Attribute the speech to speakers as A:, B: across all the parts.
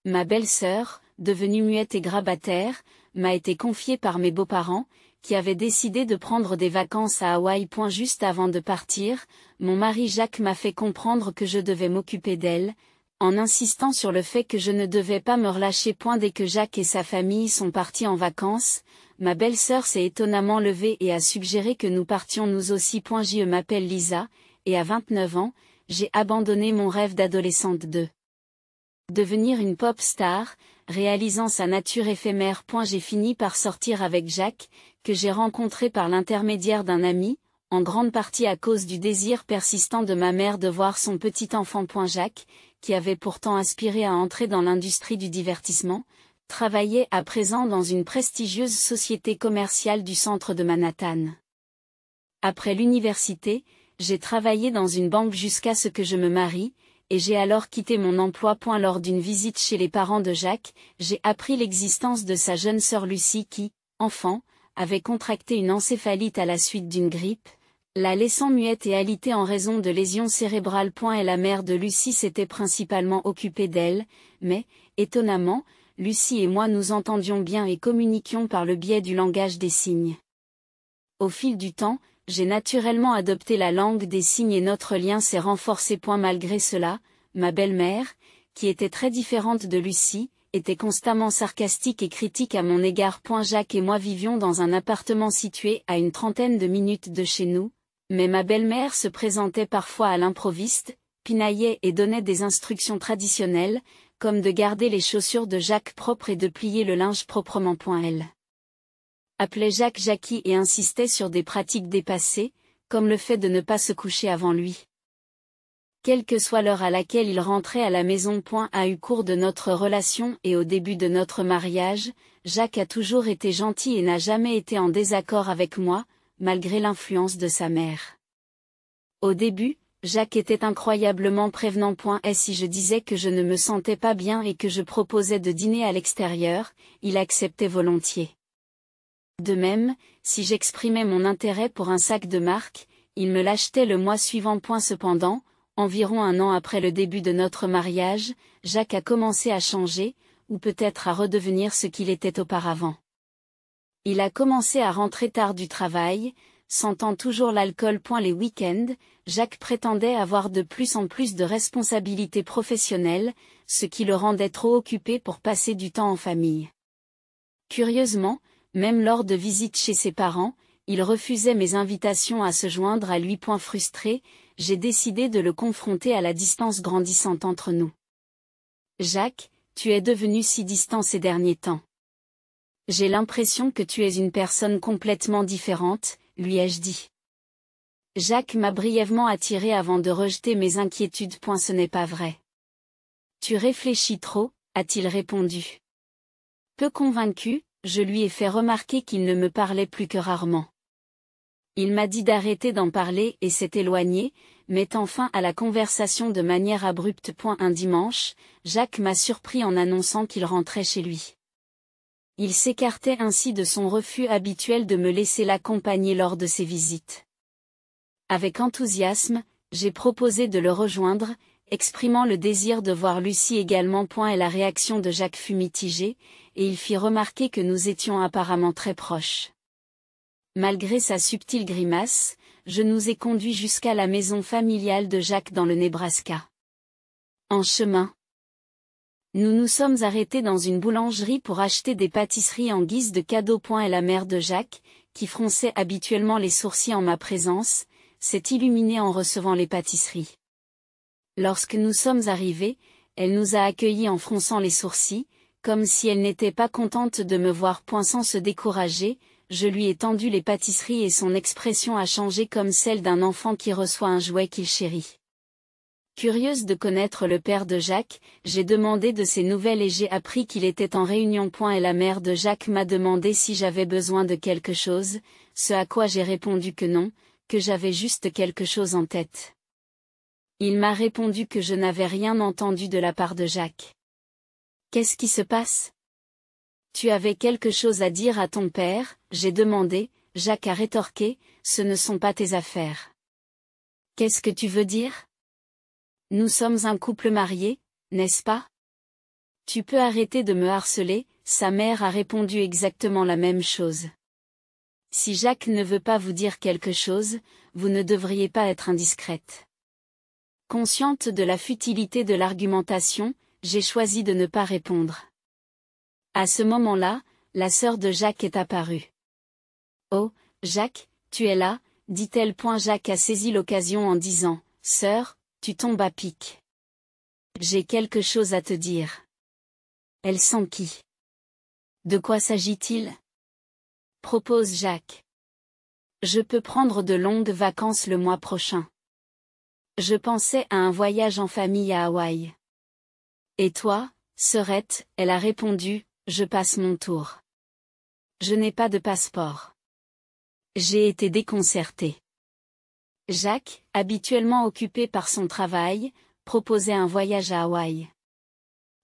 A: Ma belle-sœur, devenue muette et grabataire, m'a été confiée par mes beaux-parents, qui avaient décidé de prendre des vacances à Hawaï. Juste avant de partir, mon mari Jacques m'a fait comprendre que je devais m'occuper d'elle, en insistant sur le fait que je ne devais pas me relâcher. Dès que Jacques et sa famille sont partis en vacances, ma belle-sœur s'est étonnamment levée et a suggéré que nous partions nous aussi. Je m'appelle Lisa, et à 29 ans, j'ai abandonné mon rêve d'adolescente de devenir une pop star, réalisant sa nature éphémère. J'ai fini par sortir avec Jacques, que j'ai rencontré par l'intermédiaire d'un ami, en grande partie à cause du désir persistant de ma mère de voir son petit enfant. Jacques, qui avait pourtant aspiré à entrer dans l'industrie du divertissement, travaillait à présent dans une prestigieuse société commerciale du centre de Manhattan. Après l'université, j'ai travaillé dans une banque jusqu'à ce que je me marie, et j'ai alors quitté mon emploi. Lors d'une visite chez les parents de Jacques, j'ai appris l'existence de sa jeune sœur Lucie qui, enfant, avait contracté une encéphalite à la suite d'une grippe, la laissant muette et alitée en raison de lésions cérébrales. Et la mère de Lucie s'était principalement occupée d'elle, mais, étonnamment, Lucie et moi nous entendions bien et communiquions par le biais du langage des signes. Au fil du temps, j'ai naturellement adopté la langue des signes et notre lien s'est renforcé. Malgré cela, ma belle-mère, qui était très différente de Lucie, était constamment sarcastique et critique à mon égard. Jacques et moi vivions dans un appartement situé à une trentaine de minutes de chez nous, mais ma belle-mère se présentait parfois à l'improviste, pinaillait et donnait des instructions traditionnelles, comme de garder les chaussures de Jacques propres et de plier le linge proprement. Elle appelait Jacques Jackie et insistait sur des pratiques dépassées, comme le fait de ne pas se coucher avant lui. Quelle que soit l'heure à laquelle il rentrait à la maison. Au cours de notre relation et au début de notre mariage, Jacques a toujours été gentil et n'a jamais été en désaccord avec moi, malgré l'influence de sa mère. Au début, Jacques était incroyablement prévenant. Et si je disais que je ne me sentais pas bien et que je proposais de dîner à l'extérieur, il acceptait volontiers. De même, si j'exprimais mon intérêt pour un sac de marque, il me l'achetait le mois suivant. Cependant, environ un an après le début de notre mariage, Jacques a commencé à changer, ou peut-être à redevenir ce qu'il était auparavant. Il a commencé à rentrer tard du travail, sentant toujours l'alcool. Les week-ends, Jacques prétendait avoir de plus en plus de responsabilités professionnelles, ce qui le rendait trop occupé pour passer du temps en famille. Curieusement, même lors de visites chez ses parents, il refusait mes invitations à se joindre à lui. Frustré, j'ai décidé de le confronter à la distance grandissante entre nous. Jacques, tu es devenu si distant ces derniers temps. J'ai l'impression que tu es une personne complètement différente, lui ai-je dit. Jacques m'a brièvement attiré avant de rejeter mes inquiétudes. Ce n'est pas vrai. Tu réfléchis trop, a-t-il répondu. Peu convaincu, je lui ai fait remarquer qu'il ne me parlait plus que rarement. Il m'a dit d'arrêter d'en parler et s'est éloigné, mettant fin à la conversation de manière abrupte. Un dimanche, Jacques m'a surpris en annonçant qu'il rentrait chez lui. Il s'écartait ainsi de son refus habituel de me laisser l'accompagner lors de ses visites. Avec enthousiasme, j'ai proposé de le rejoindre, exprimant le désir de voir Lucie également. Et la réaction de Jacques fut mitigée, et il fit remarquer que nous étions apparemment très proches. Malgré sa subtile grimace, je nous ai conduits jusqu'à la maison familiale de Jacques dans le Nebraska. En chemin, nous nous sommes arrêtés dans une boulangerie pour acheter des pâtisseries en guise de cadeau. Et la mère de Jacques, qui fronçait habituellement les sourcils en ma présence, s'est illuminée en recevant les pâtisseries. Lorsque nous sommes arrivés, elle nous a accueillis en fronçant les sourcils, comme si elle n'était pas contente de me voir. Sans se décourager, je lui ai tendu les pâtisseries et son expression a changé comme celle d'un enfant qui reçoit un jouet qu'il chérit. Curieuse de connaître le père de Jacques, j'ai demandé de ses nouvelles et j'ai appris qu'il était en réunion. Et la mère de Jacques m'a demandé si j'avais besoin de quelque chose, ce à quoi j'ai répondu que non, que j'avais juste quelque chose en tête. Il m'a répondu que je n'avais rien entendu de la part de Jacques. Qu'est-ce qui se passe? Tu avais quelque chose à dire à ton père, j'ai demandé. Jacques a rétorqué, ce ne sont pas tes affaires. Qu'est-ce que tu veux dire? Nous sommes un couple marié, n'est-ce pas? Tu peux arrêter de me harceler, sa mère a répondu exactement la même chose. Si Jacques ne veut pas vous dire quelque chose, vous ne devriez pas être indiscrète. Consciente de la futilité de l'argumentation, j'ai choisi de ne pas répondre. À ce moment-là, la sœur de Jacques est apparue. Oh, Jacques, tu es là, dit-elle. Jacques a saisi l'occasion en disant, Sœur, tu tombes à pic. J'ai quelque chose à te dire. Elle s'enquit. De quoi s'agit-il? Propose Jacques. Je peux prendre de longues vacances le mois prochain. Je pensais à un voyage en famille à Hawaï. Et toi, sœurette, elle a répondu, je passe mon tour. Je n'ai pas de passeport. J'ai été déconcertée. Jacques, habituellement occupé par son travail, proposait un voyage à Hawaï.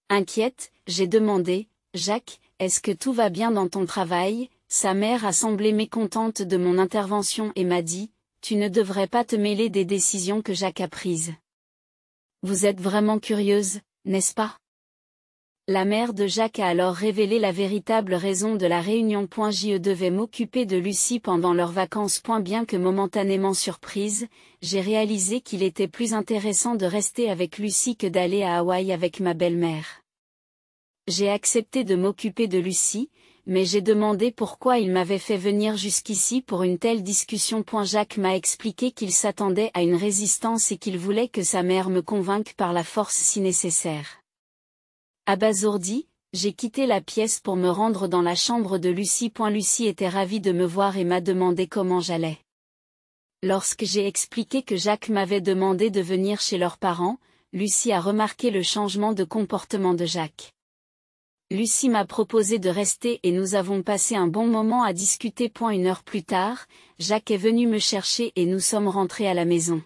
A: Inquiète, j'ai demandé, Jacques, est-ce que tout va bien dans ton travail? Sa mère a semblé mécontente de mon intervention et m'a dit, tu ne devrais pas te mêler des décisions que Jacques a prises. Vous êtes vraiment curieuse, n'est-ce pas? La mère de Jacques a alors révélé la véritable raison de la réunion. Je devais m'occuper de Lucie pendant leurs vacances. Bien que momentanément surprise, j'ai réalisé qu'il était plus intéressant de rester avec Lucie que d'aller à Hawaï avec ma belle-mère. J'ai accepté de m'occuper de Lucie, mais j'ai demandé pourquoi il m'avait fait venir jusqu'ici pour une telle discussion. Jacques m'a expliqué qu'il s'attendait à une résistance et qu'il voulait que sa mère me convainque par la force si nécessaire. Abasourdi, j'ai quitté la pièce pour me rendre dans la chambre de Lucie. Lucie était ravie de me voir et m'a demandé comment j'allais. Lorsque j'ai expliqué que Jacques m'avait demandé de venir chez leurs parents, Lucie a remarqué le changement de comportement de Jacques. Lucie m'a proposé de rester et nous avons passé un bon moment à discuter. Une heure plus tard, Jacques est venu me chercher et nous sommes rentrés à la maison.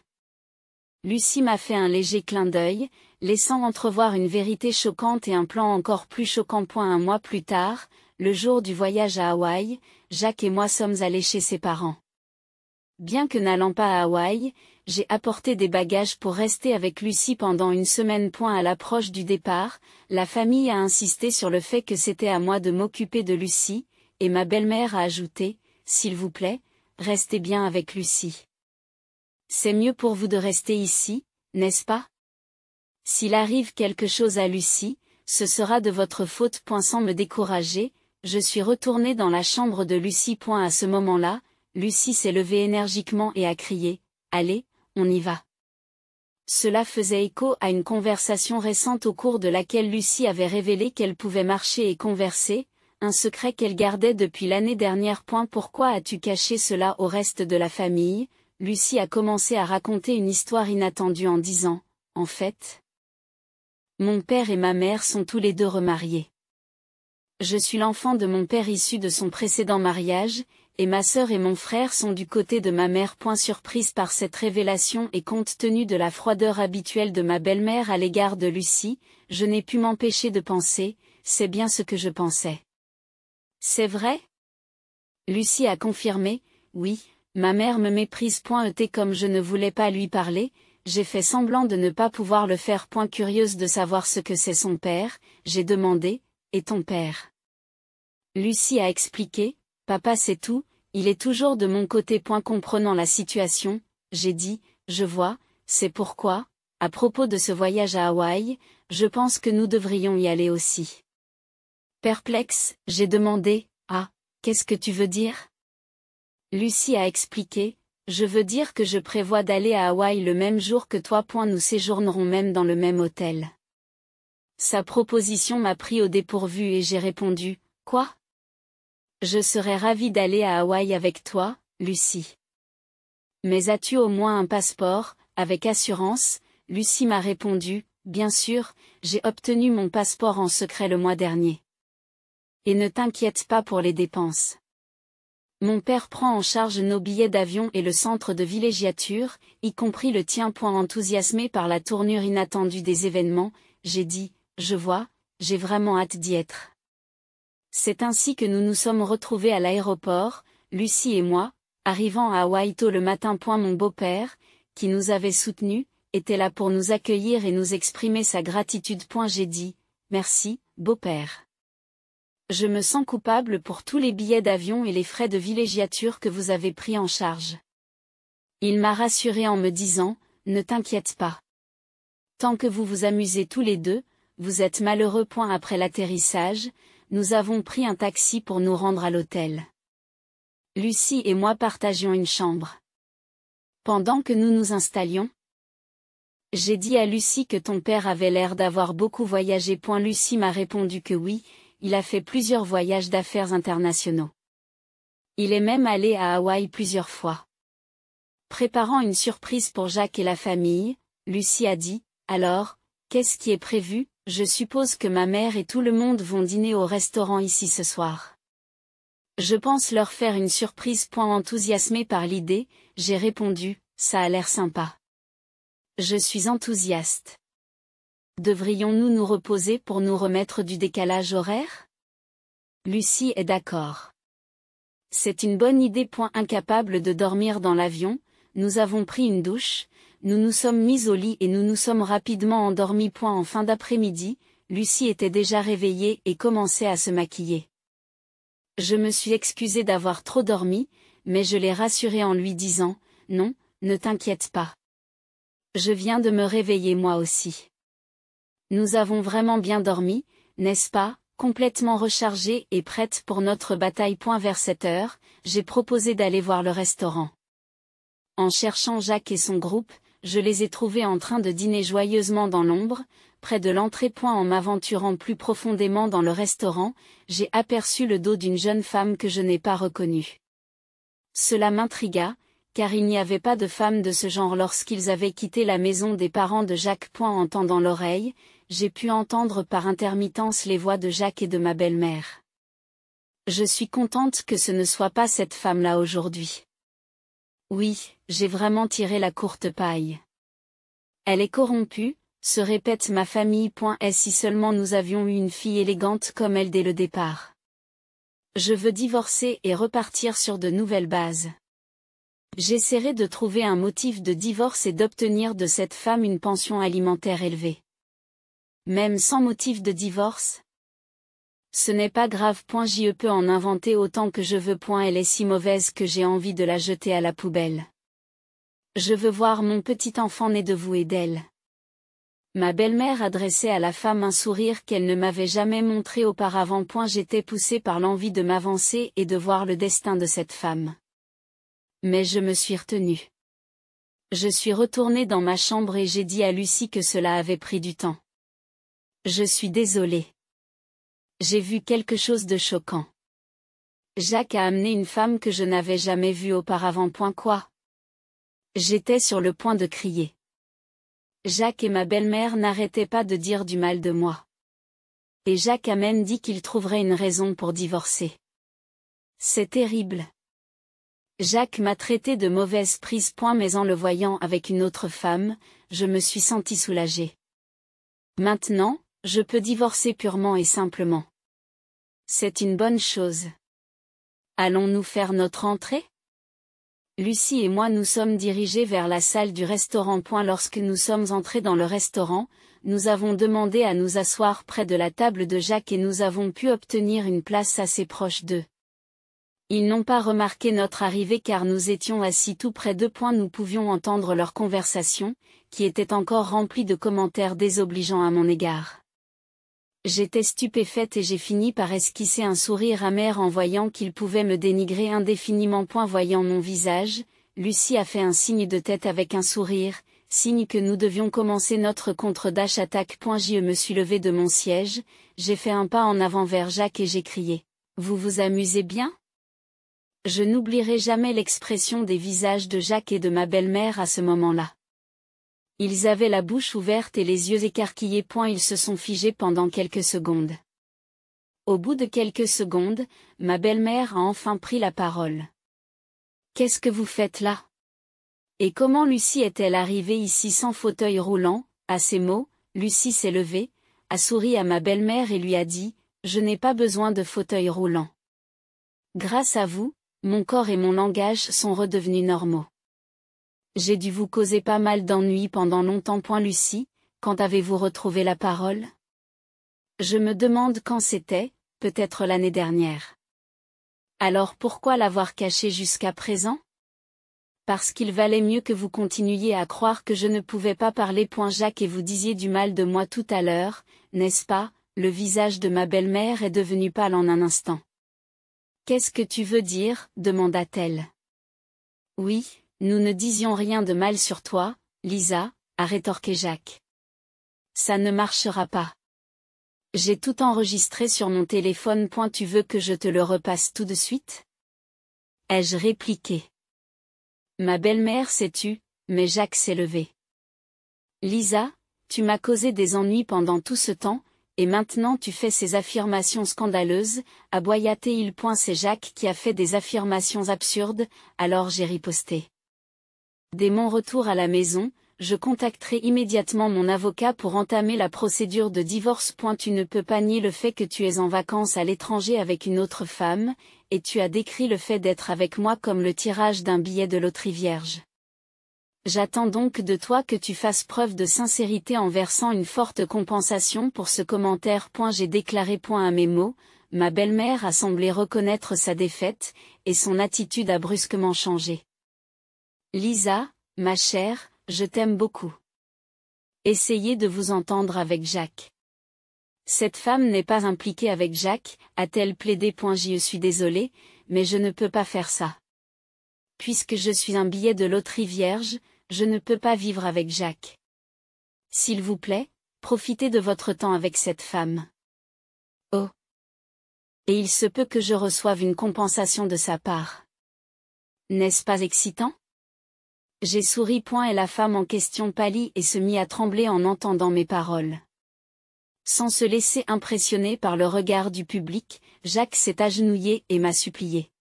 A: Lucie m'a fait un léger clin d'œil, laissant entrevoir une vérité choquante et un plan encore plus choquant. Un mois plus tard, le jour du voyage à Hawaï, Jacques et moi sommes allés chez ses parents. Bien que n'allant pas à Hawaï, j'ai apporté des bagages pour rester avec Lucie pendant une semaine. À l'approche du départ, la famille a insisté sur le fait que c'était à moi de m'occuper de Lucie, et ma belle-mère a ajouté, s'il vous plaît, restez bien avec Lucie. C'est mieux pour vous de rester ici, n'est-ce pas? S'il arrive quelque chose à Lucie, ce sera de votre faute. Sans me décourager, je suis retournée dans la chambre de Lucie. À ce moment-là, Lucie s'est levée énergiquement et a crié, « Allez, on y va !» Cela faisait écho à une conversation récente au cours de laquelle Lucie avait révélé qu'elle pouvait marcher et converser, un secret qu'elle gardait depuis l'année dernière. Pourquoi as-tu caché cela au reste de la famille? Lucie a commencé à raconter une histoire inattendue en disant, « En fait, mon père et ma mère sont tous les deux remariés. Je suis l'enfant de mon père issu de son précédent mariage, et ma sœur et mon frère sont du côté de ma mère. » Surprise par cette révélation et compte tenu de la froideur habituelle de ma belle-mère à l'égard de Lucie, je n'ai pu m'empêcher de penser, c'est bien ce que je pensais. C'est vrai? Lucie a confirmé, oui. Ma mère me méprise. Comme je ne voulais pas lui parler, j'ai fait semblant de ne pas pouvoir le faire. Curieuse de savoir ce que c'est son père, j'ai demandé, et ton père? Lucie a expliqué, papa c'est tout, il est toujours de mon côté. Comprenant la situation, j'ai dit, je vois, c'est pourquoi, à propos de ce voyage à Hawaï, je pense que nous devrions y aller aussi. Perplexe, j'ai demandé, ah, qu'est-ce que tu veux dire? Lucie a expliqué, je veux dire que je prévois d'aller à Hawaï le même jour que toi. Nous séjournerons même dans le même hôtel. Sa proposition m'a pris au dépourvu et j'ai répondu, quoi? Je serais ravie d'aller à Hawaï avec toi, Lucie. Mais as-tu au moins un passeport, avec assurance? Lucie m'a répondu, bien sûr, j'ai obtenu mon passeport en secret le mois dernier. Et ne t'inquiète pas pour les dépenses. Mon père prend en charge nos billets d'avion et le centre de villégiature, y compris le tien. Enthousiasmé par la tournure inattendue des événements, j'ai dit, je vois, j'ai vraiment hâte d'y être. C'est ainsi que nous nous sommes retrouvés à l'aéroport, Lucie et moi, arrivant à Hawaï tôt le matin. Mon beau-père, qui nous avait soutenus, était là pour nous accueillir et nous exprimer sa gratitude. J'ai dit, merci, beau-père. Je me sens coupable pour tous les billets d'avion et les frais de villégiature que vous avez pris en charge. Il m'a rassuré en me disant, ne t'inquiète pas. Tant que vous vous amusez tous les deux, vous êtes malheureux. Après l'atterrissage, nous avons pris un taxi pour nous rendre à l'hôtel. Lucie et moi partagions une chambre. Pendant que nous nous installions, j'ai dit à Lucie que ton père avait l'air d'avoir beaucoup voyagé. Lucie m'a répondu que oui, il a fait plusieurs voyages d'affaires internationaux. Il est même allé à Hawaï plusieurs fois. Préparant une surprise pour Jacques et la famille, Lucie a dit, alors, qu'est-ce qui est prévu? Je suppose que ma mère et tout le monde vont dîner au restaurant ici ce soir. Je pense leur faire une surprise. Enthousiasmée par l'idée, j'ai répondu, ça a l'air sympa. Je suis enthousiaste. Devrions-nous nous reposer pour nous remettre du décalage horaire? Lucie est d'accord. C'est une bonne idée. Incapable de dormir dans l'avion, nous avons pris une douche, nous nous sommes mis au lit et nous nous sommes rapidement endormis. En fin d'après-midi, Lucie était déjà réveillée et commençait à se maquiller. Je me suis excusée d'avoir trop dormi, mais je l'ai rassurée en lui disant, non, ne t'inquiète pas. Je viens de me réveiller moi aussi. Nous avons vraiment bien dormi, n'est-ce pas, complètement rechargée et prête pour notre bataille. Vers 7 heures, j'ai proposé d'aller voir le restaurant. En cherchant Jacques et son groupe, je les ai trouvés en train de dîner joyeusement dans l'ombre, près de l'entrée. En m'aventurant plus profondément dans le restaurant, j'ai aperçu le dos d'une jeune femme que je n'ai pas reconnue. Cela m'intrigua, car il n'y avait pas de femme de ce genre lorsqu'ils avaient quitté la maison des parents de Jacques. En tendant l'oreille, j'ai pu entendre par intermittence les voix de Jacques et de ma belle-mère. Je suis contente que ce ne soit pas cette femme-là aujourd'hui. Oui, j'ai vraiment tiré la courte paille. Elle est corrompue, se répète ma famille. Et si seulement nous avions eu une fille élégante comme elle dès le départ. Je veux divorcer et repartir sur de nouvelles bases. J'essaierai de trouver un motif de divorce et d'obtenir de cette femme une pension alimentaire élevée. Même sans motif de divorce? Ce n'est pas grave. Je peux en inventer autant que je veux. Elle est si mauvaise que j'ai envie de la jeter à la poubelle. Je veux voir mon petit enfant né de vous et d'elle. Ma belle-mère adressait à la femme un sourire qu'elle ne m'avait jamais montré auparavant. J'étais poussée par l'envie de m'avancer et de voir le destin de cette femme. Mais je me suis retenue. Je suis retournée dans ma chambre et j'ai dit à Lucie que cela avait pris du temps. Je suis désolée. J'ai vu quelque chose de choquant. Jacques a amené une femme que je n'avais jamais vue auparavant. Quoi? J'étais sur le point de crier. Jacques et ma belle-mère n'arrêtaient pas de dire du mal de moi. Et Jacques a même dit qu'il trouverait une raison pour divorcer. C'est terrible. Jacques m'a traité de mauvaise prise. Mais en le voyant avec une autre femme, je me suis sentie soulagée. Maintenant, je peux divorcer purement et simplement. C'est une bonne chose. Allons-nous faire notre entrée? Lucie et moi nous sommes dirigés vers la salle du restaurant. Lorsque nous sommes entrés dans le restaurant, nous avons demandé à nous asseoir près de la table de Jacques et nous avons pu obtenir une place assez proche d'eux. Ils n'ont pas remarqué notre arrivée car nous étions assis tout près d'eux. Nous pouvions entendre leur conversation, qui était encore remplie de commentaires désobligeants à mon égard. J'étais stupéfaite et j'ai fini par esquisser un sourire amer en voyant qu'ils pouvaient me dénigrer indéfiniment. Voyant mon visage, Lucie a fait un signe de tête avec un sourire, signe que nous devions commencer notre contre-attaque. Je me suis levée de mon siège, j'ai fait un pas en avant vers Jacques et j'ai crié. Vous vous amusez bien? Je n'oublierai jamais l'expression des visages de Jacques et de ma belle-mère à ce moment-là. Ils avaient la bouche ouverte et les yeux écarquillés. Ils se sont figés pendant quelques secondes. Au bout de quelques secondes, ma belle-mère a enfin pris la parole. Qu'est-ce que vous faites là? Et comment Lucie est-elle arrivée ici sans fauteuil roulant? À ces mots, Lucie s'est levée, a souri à ma belle-mère et lui a dit, je n'ai pas besoin de fauteuil roulant. Grâce à vous, mon corps et mon langage sont redevenus normaux. J'ai dû vous causer pas mal d'ennuis pendant longtemps. Lucie, quand avez-vous retrouvé la parole? Je me demande quand c'était, peut-être l'année dernière. Alors pourquoi l'avoir caché jusqu'à présent? Parce qu'il valait mieux que vous continuiez à croire que je ne pouvais pas parler. Jacques, et vous disiez du mal de moi tout à l'heure, n'est-ce pas? Le visage de ma belle-mère est devenu pâle en un instant. Qu'est-ce que tu veux dire? Demanda-t-elle. Oui, nous ne disions rien de mal sur toi, Lisa, a rétorqué Jacques. Ça ne marchera pas. J'ai tout enregistré sur mon téléphone. Tu veux que je te le repasse tout de suite? Ai-je répliqué. Ma belle-mère s'est tue, mais Jacques s'est levé. Lisa, tu m'as causé des ennuis pendant tout ce temps, et maintenant tu fais ces affirmations scandaleuses, aboya-t-il. C'est Jacques qui a fait des affirmations absurdes, alors j'ai riposté. Dès mon retour à la maison, je contacterai immédiatement mon avocat pour entamer la procédure de divorce. Tu ne peux pas nier le fait que tu es en vacances à l'étranger avec une autre femme, et tu as décrit le fait d'être avec moi comme le tirage d'un billet de loterie vierge. J'attends donc de toi que tu fasses preuve de sincérité en versant une forte compensation pour ce commentaire. J'ai déclaré à mes mots, ma belle-mère a semblé reconnaître sa défaite, et son attitude a brusquement changé. Lisa, ma chère, je t'aime beaucoup. Essayez de vous entendre avec Jacques. Cette femme n'est pas impliquée avec Jacques, a-t-elle plaidé. Je suis désolée, mais je ne peux pas faire ça. Puisque je suis un billet de loterie vierge, je ne peux pas vivre avec Jacques. S'il vous plaît, profitez de votre temps avec cette femme. Oh. Et il se peut que je reçoive une compensation de sa part. N'est-ce pas excitant? J'ai souri. Et la femme en question pâlit et se mit à trembler en entendant mes paroles. Sans se laisser impressionner par le regard du public, Jacques s'est agenouillé et m'a supplié.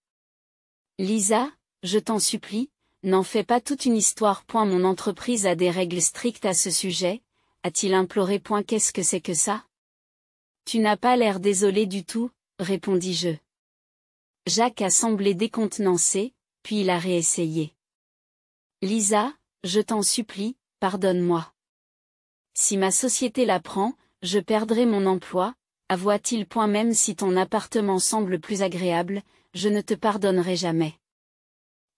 A: Lisa, je t'en supplie, n'en fais pas toute une histoire. Mon entreprise a des règles strictes à ce sujet, a-t-il imploré. Qu'est-ce que c'est que ça? Tu n'as pas l'air désolé du tout, répondis-je. Jacques a semblé décontenancé, puis il a réessayé. Lisa, je t'en supplie, pardonne-moi. Si ma société l'apprend, je perdrai mon emploi, avoua-t-il. Même si ton appartement semble plus agréable, je ne te pardonnerai jamais.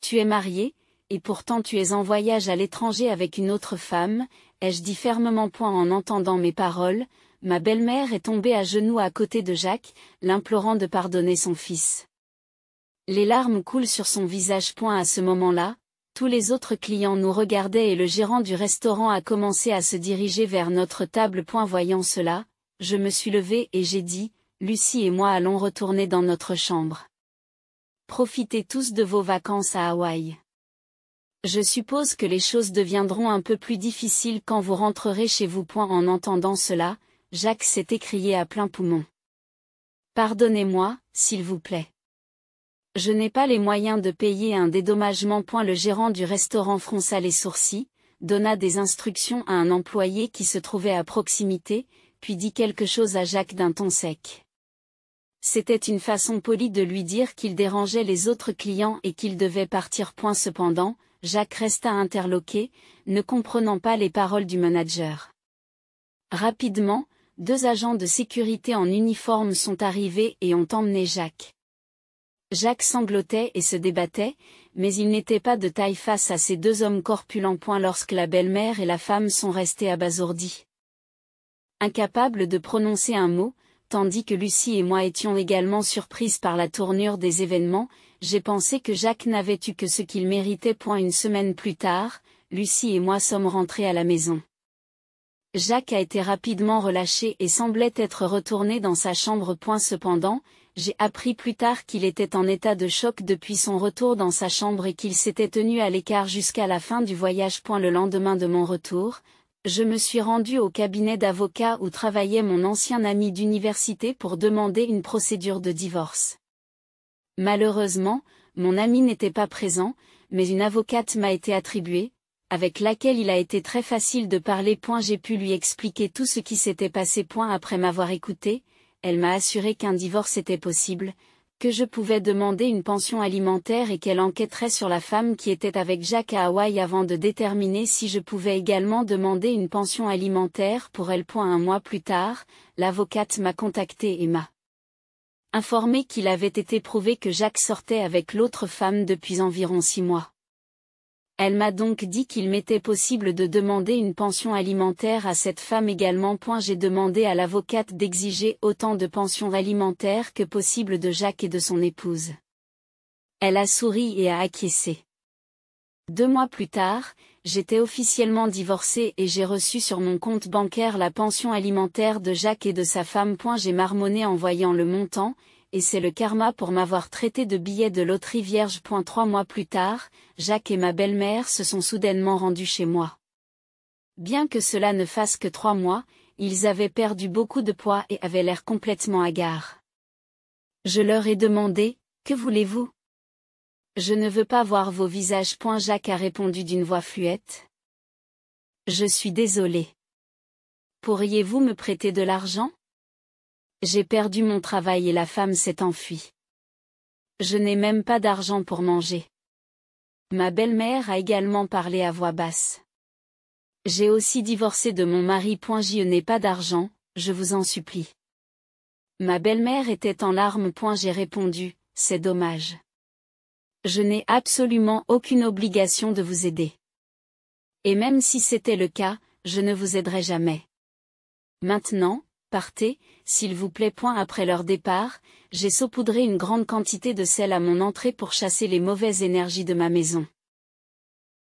A: Tu es marié, et pourtant tu es en voyage à l'étranger avec une autre femme, ai-je dit fermement. En entendant mes paroles, ma belle-mère est tombée à genoux à côté de Jacques, l'implorant de pardonner son fils. Les larmes coulent sur son visage. À ce moment-là, tous les autres clients nous regardaient et le gérant du restaurant a commencé à se diriger vers notre table. Voyant cela, je me suis levée et j'ai dit, Lucie et moi allons retourner dans notre chambre. Profitez tous de vos vacances à Hawaï. Je suppose que les choses deviendront un peu plus difficiles quand vous rentrerez chez vous. En entendant cela, Jacques s'est écrié à plein poumon. Pardonnez-moi, s'il vous plaît. Je n'ai pas les moyens de payer un dédommagement. Le gérant du restaurant fronça les sourcils, donna des instructions à un employé qui se trouvait à proximité, puis dit quelque chose à Jacques d'un ton sec. C'était une façon polie de lui dire qu'il dérangeait les autres clients et qu'il devait partir. Cependant, Jacques resta interloqué, ne comprenant pas les paroles du manager. Rapidement, 2 agents de sécurité en uniforme sont arrivés et ont emmené Jacques. Jacques sanglotait et se débattait, mais il n'était pas de taille face à ces 2 hommes corpulents. Lorsque la belle-mère et la femme sont restés abasourdis. Incapables de prononcer un mot, tandis que Lucie et moi étions également surprises par la tournure des événements, j'ai pensé que Jacques n'avait eu que ce qu'il méritait. Une semaine plus tard, Lucie et moi sommes rentrés à la maison. Jacques a été rapidement relâché et semblait être retourné dans sa chambre. Cependant, j'ai appris plus tard qu'il était en état de choc depuis son retour dans sa chambre et qu'il s'était tenu à l'écart jusqu'à la fin du voyage. Le lendemain de mon retour, je me suis rendue au cabinet d'avocat où travaillait mon ancien ami d'université pour demander une procédure de divorce. Malheureusement, mon ami n'était pas présent, mais une avocate m'a été attribuée, avec laquelle il a été très facile de parler. J'ai pu lui expliquer tout ce qui s'était passé. Après m'avoir écouté, elle m'a assuré qu'un divorce était possible, Que je pouvais demander une pension alimentaire et qu'elle enquêterait sur la femme qui était avec Jack à Hawaï avant de déterminer si je pouvais également demander une pension alimentaire pour elle. Un mois plus tard, l'avocate m'a contacté et m'a informé qu'il avait été prouvé que Jack sortait avec l'autre femme depuis environ 6 mois. Elle m'a donc dit qu'il m'était possible de demander une pension alimentaire à cette femme également. J'ai demandé à l'avocate d'exiger autant de pensions alimentaires que possible de Jack et de son épouse. Elle a souri et a acquiescé. 2 mois plus tard, j'étais officiellement divorcée et j'ai reçu sur mon compte bancaire la pension alimentaire de Jack et de sa femme. J'ai marmonné en voyant le montant, et c'est le karma pour m'avoir traité de billet de loterie vierge. 3 mois plus tard, Jack et ma belle-mère se sont soudainement rendus chez moi. Bien que cela ne fasse que 3 mois, ils avaient perdu beaucoup de poids et avaient l'air complètement hagards. Je leur ai demandé, « Que voulez-vous ? » « Je ne veux pas voir vos visages. » Jack a répondu d'une voix fluette. « Je suis désolé. Pourriez-vous me prêter de l'argent ? J'ai perdu mon travail et la femme s'est enfuie. Je n'ai même pas d'argent pour manger. » Ma belle-mère a également parlé à voix basse. « J'ai aussi divorcé de mon mari. Je n'ai pas d'argent, je vous en supplie. » Ma belle-mère était en larmes. J'ai répondu, « C'est dommage. Je n'ai absolument aucune obligation de vous aider. Et même si c'était le cas, je ne vous aiderai jamais. Maintenant, partez, s'il vous plaît. » Après leur départ, j'ai saupoudré une grande quantité de sel à mon entrée pour chasser les mauvaises énergies de ma maison.